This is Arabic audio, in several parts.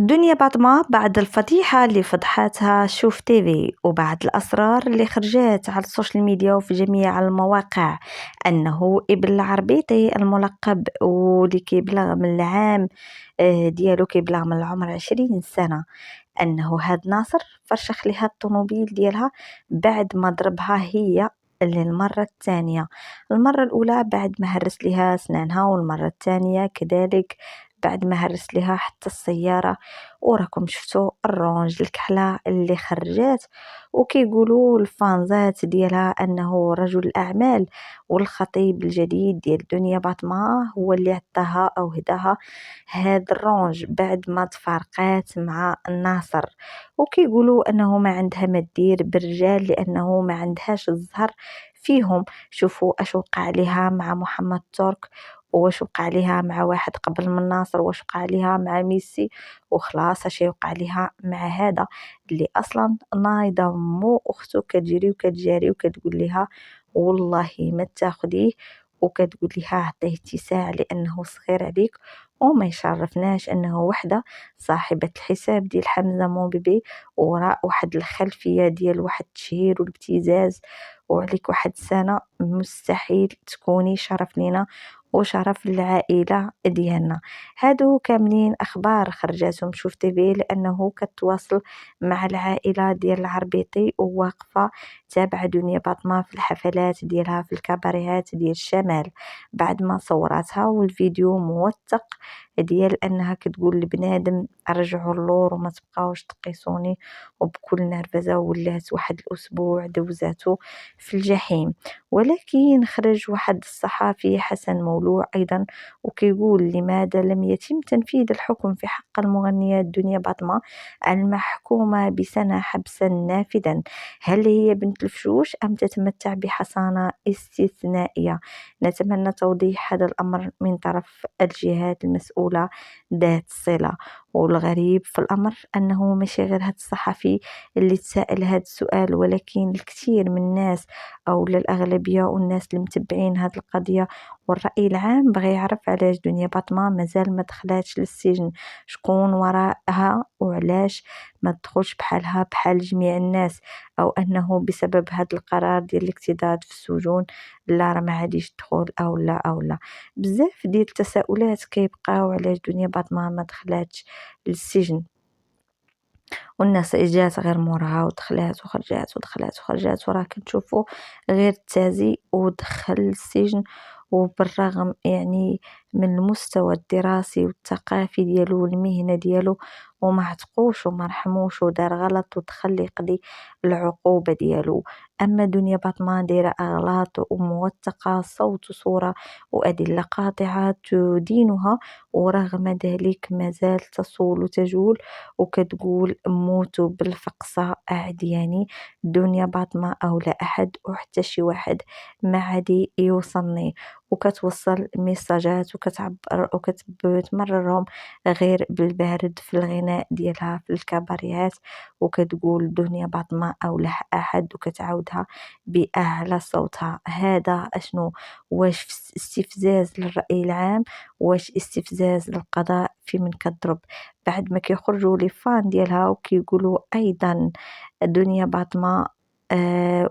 الدنيا باطمة بعد الفضيحة اللي فضحتها شوف تيفي وبعد الأسرار اللي خرجت على السوشيال ميديا وفي جميع المواقع أنه ابن العربيطي الملقب واللي كيبلغ من العام ديالو كيبلغ من العمر 20 سنة، أنه هاد ناصر فرشخ ليها الطوموبيل ديالها بعد ما ضربها هي للمرة الثانية. المرة الأولى بعد ما هرس ليها سنانها، والمرة الثانية كذلك بعد ما هرس ليها حتى السيارة. وراكم شفتوا الرونج الكحلة اللي خرجات، وكيقولوا الفانزات ديالها أنه رجل الأعمال والخطيب الجديد ديال دنيا باطمة هو اللي عطاها أو هداها هاد الرونج بعد ما تفارقات مع الناصر. وكيقولوا أنه ما عندها ما دير بالرجال لأنه ما عندهاش الزهر فيهم. شوفوا اش وقع عليها مع محمد ترك، واش وقع عليها مع واحد قبل من ناصر، واش وقع عليها مع ميسي، وخلاص اش يوقع عليها مع هذا اللي اصلا نايضه مو اخته كتجري وكتجاري وكتقول لها والله ما تاخديه، وكتقول لها عطيه اتساع لانه صغير عليك. وما يشرفناش انه وحده صاحبه الحساب ديال حمزه موبيبي وراء واحد الخلفيه ديال واحد التشهير والابتزاز وعليك واحد السنه مستحيل تكوني شرف لينا وشرف العائله ديالنا. هادو كاملين اخبار خرجاتهم شوف تيفي لانه كتواصل مع العائله ديال العربيطي وواقفه تابعه دنيا باطمه في الحفلات ديالها في الكباريهات ديال الشمال بعد ما صورتها، والفيديو موثق ديال انها كتقول لبنادم رجعوا اللور وما تبقاوش تقيسوني، وبكل نرفزه ولات واحد الاسبوع دوزاتو في الجحيم. ولكن خرج واحد الصحافي حسن مولوع ايضا وكيقول لماذا لم يتم تنفيذ الحكم في حق المغنية دنيا باطمة المحكومة بسنة حبسا نافذا؟ هل هي بنت الفشوش أم تتمتع بحصانة استثنائية؟ نتمنى توضيح هذا الأمر من طرف الجهات المسؤولة ذات الصلة. والغريب في الأمر أنه ماشي غير هاد الصحفي اللي تساءل هاد السؤال، ولكن الكثير من الناس أو الأغلبية والناس اللي متبعين هاد القضية والرأي العام بغى يعرف علاش دنيا باطمة مازال ما دخلاتش للسجن، شكون وراءها وعلاش ما تدخلش بحالها بحال جميع الناس، او انه بسبب هذا القرار ديال الاكتظاظ في السجون لا راه ما عاديش تدخل او لا او لا. بزاف ديال التساؤلات كيبقاو علاش دنيا باطمة ما دخلاتش للسجن، والناس جات غير موراها ودخلات وخرجات ودخلات وخرجات وراه كنشوفوا غير التازي ودخل السجن. وبالرغم يعني من المستوى الدراسي والثقافي ديالو والمهنة ديالو وما عتقوش وما رحموش ودار غلط ودخل يقضي العقوبة ديالو. أما دنيا باطمة دايرة أغلاط وموثقة صوت وصورة وأدلة قاطعة تدينها، ورغم ذلك مازال تصول وتجول وكتقول موتوا بالفقصة عدياني. دنيا باطمة أو لا أحد وحتى شي واحد ما عادي يوصلني، وكتوصل ميساجات وكتعبر وكتمررهم غير بالبارد في الغناء ديالها في الكباريات، وكتقول دنيا باطمة أو لا أحد وكتعاودها بأعلى صوتها. هذا أشنو؟ واش استفزاز للرأي العام؟ واش استفزاز للقضاء في من كضرب بعد ما كيخرجوا لي فان ديالها وكيقولوا ايضا دنيا باطمة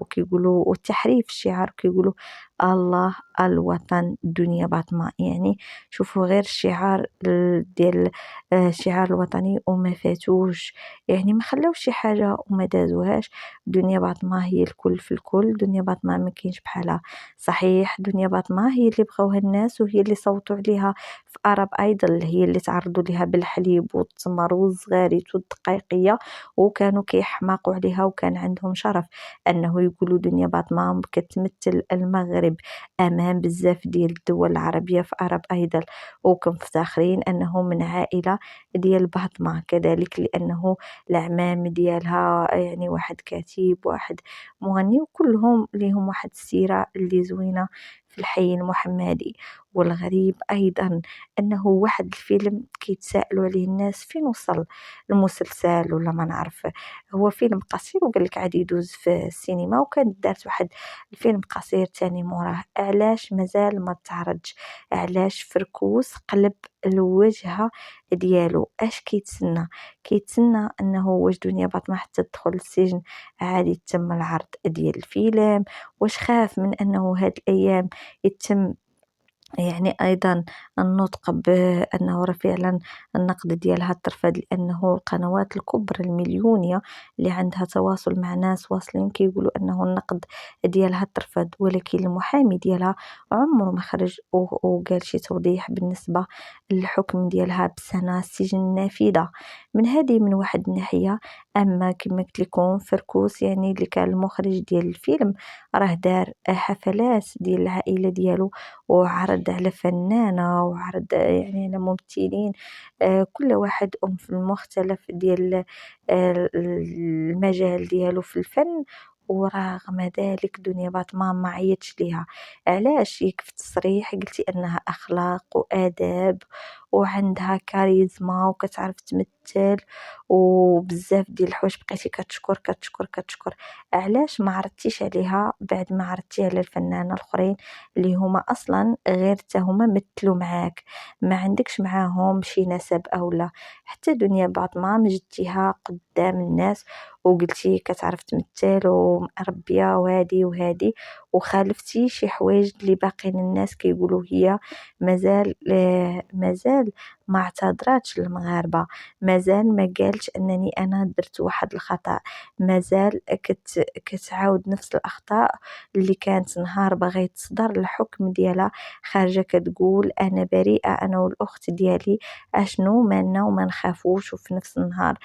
وكيقولوا والتحريف الشعار كيقولوا الله الوطن دنيا باطمة. يعني شوفوا غير الشعار ديال الشعار الوطني وما فاتوش، يعني ما خلاوش شي حاجة وما دازوهاش. دنيا باطمة هي الكل في الكل، دنيا باطمة ما كاينش بحالها. صحيح دنيا باطمة هي اللي بغاوها الناس وهي اللي صوتوا عليها في أرب أيضا، هي اللي تعرضوا لها بالحليب والتمر والزغاريت والدقيقية وكانوا كيحماقوا عليها وكان عندهم شرف أنه يقولوا دنيا باطمة كتمثل المغرب أمام بزاف ديال الدول العربية في أرب أيضا، وكنفتخرين أنه من عائلة ديال باطمة كذلك لأنه العمام ديالها يعني واحد كاتب واحد مغني وكلهم ليهم واحد السيرة اللي زوينة في الحي المحمدي. والغريب أيضا أنه واحد الفيلم كيتساءلوا عليه الناس فين وصل المسلسل ولا ما نعرف، هو فيلم قصير وقال لك عادي يدوز في السينما وكان دارت واحد الفيلم قصير تاني موراه، علاش مازال ما تعرضش؟ علاش فركوس قلب الوجهة ديالو اش كيتسنى انه واش دنيا باطمة حتى تدخل للسجن عادي تم العرض ديال الفيلم، واش خاف من انه هاد الايام يتم يعني أيضًا النطق بأنه فعلًا النقد ديالها ترفض، لأنه القنوات الكبرى المليونية اللي عندها تواصل مع ناس واصلين كيقولوا أنه النقد ديالها ترفض، ولكن المحامي ديالها عمره ما خرج وقال شي توضيح بالنسبة للحكم ديالها بسنة سجن نافذة. من واحد الناحية. أما كما قلت لكم فركوس يعني اللي كان المخرج ديال الفيلم راه دار حفلات ديال العائلة ديالو، وعرض على فنانة وعرض يعني على ممثلين، كل واحد في المختلف ديال المجال ديالو في الفن. ورغم ذلك دنيا باطمة ما عيطش ليها. علاش؟ ياك في التصريح قلتي انها اخلاق واداب وعندها كاريزما وكتعرف تمثل وبزاف ديال الحوايج، بقيتي كتشكر كتشكر كتشكر. علاش ما عرضتيش عليها بعد ما عرضتي على الفنانة الاخرين اللي هما اصلا غير حتى هما مثلوا معاك، ما عندكش معاهم شي نسب او لا؟ حتى دنيا باطمة مجدتيها قدام الناس وقلتي كتعرف تمثل ومربيه وهادي وهادي، وخالفتي شي حوايج اللي باقين الناس كيقولوا هي مازال ما اعتذراتش للمغاربه، مازال ما قالش انني انا درت واحد الخطا، مازال كتعاود نفس الاخطاء اللي كانت نهار باغي تصدر الحكم ديالها خارجه كتقول انا بريئه انا والاخت ديالي، اشنو مالنا وما نخافوش. وفي نفس النهار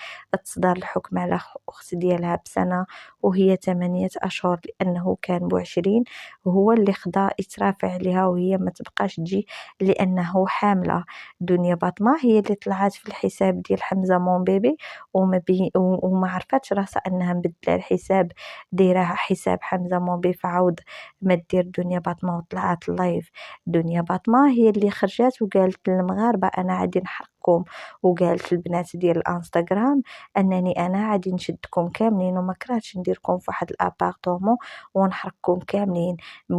تصدر الحكم على اخت ديالها بسنه وهي 8 اشهر لانه كان ب20، هو اللي خدا يترافع عليها وهي ما تبقاش تجي لانه حامله. دنيا باطمه هي اللي طلعت في الحساب ديال حمزه مون بيبي وما عرفاتش راسها انها مبدله الحساب دايره حساب حمزه مون بيبي، فعاود ما دير دنيا باطمه وطلعت لايف. دنيا باطمه هي اللي خرجت وقالت للمغاربه انا غادي نحرقكم، وقالت للبنات ديال الانستغرام انني انا غادي نشدكم كاملين وما كرهتش نديركم في واحد الابارطومون ونحرقكم كاملين.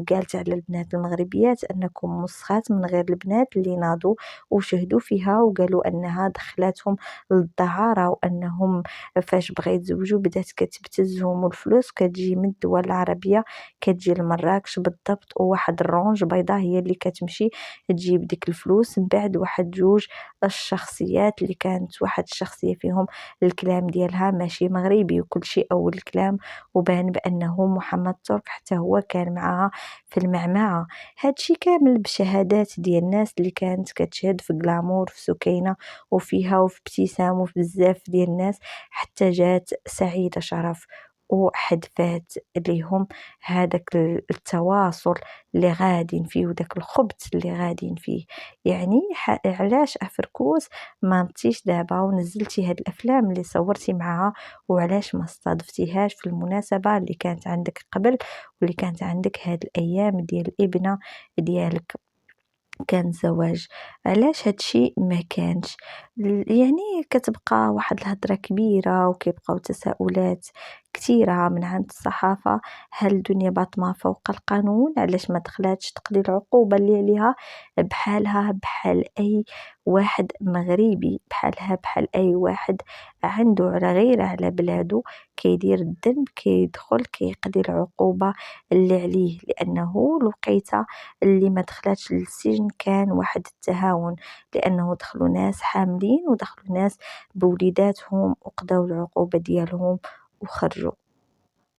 قالت على البنات المغربيات انكم مسخات من غير البنات اللي ناضوا وشهدوا فيها وقالوا انها دخلتهم للدعاره، وانهم فاش بغا يتزوجوا بدات كتبتزهم والفلوس كتجي من الدول العربيه كتجي لمراكش بالضبط، وواحد الرونج بيضاء هي اللي كتمشي تجيب ديك الفلوس من بعد واحد جوج الشخصيات اللي كانت واحد الشخصيه فيهم الكلام ديالها ماشي مغربي وكل شيء اول الكلام، وبان بانه محمد ترك حتى هو كان معها في المعمعه. هادشي كامل بشهادات ديال الناس اللي كانت كتشهد في غلامور في سكينه وفيها وفي ابتسام وفي بزاف ديال الناس، حتى جات سعيده شرف وحذفات ليهم هذاك التواصل اللي غادين فيه وداك الخبث اللي غادين فيه. يعني علاش افركوس ما نطيش دابا ونزلتي هاد الافلام اللي صورتي معها، وعلاش ما استضفتيهاش في المناسبه اللي كانت عندك قبل واللي كانت عندك هاد الايام ديال الابنه ديالك كان زواج؟ علاش هادشي ما كانش؟ يعني كتبقى واحد الهضره كبيره وكيبقاو تساؤلات كثيره من عند الصحافه. هل دنيا باطمه فوق القانون؟ علاش ما دخلاتش تقضي العقوبه اللي عليها بحالها بحال اي واحد مغربي، بحالها بحال اي واحد عنده على غير على بلادو كيدير الذنب كيدخل كيقضي العقوبه اللي عليه، لانه الوقيته اللي ما دخلاتش للسجن كان واحد التهاون، لانه دخلوا ناس حاملين ودخلوا ناس بوليداتهم وقضاو العقوبه ديالهم وخرجوا.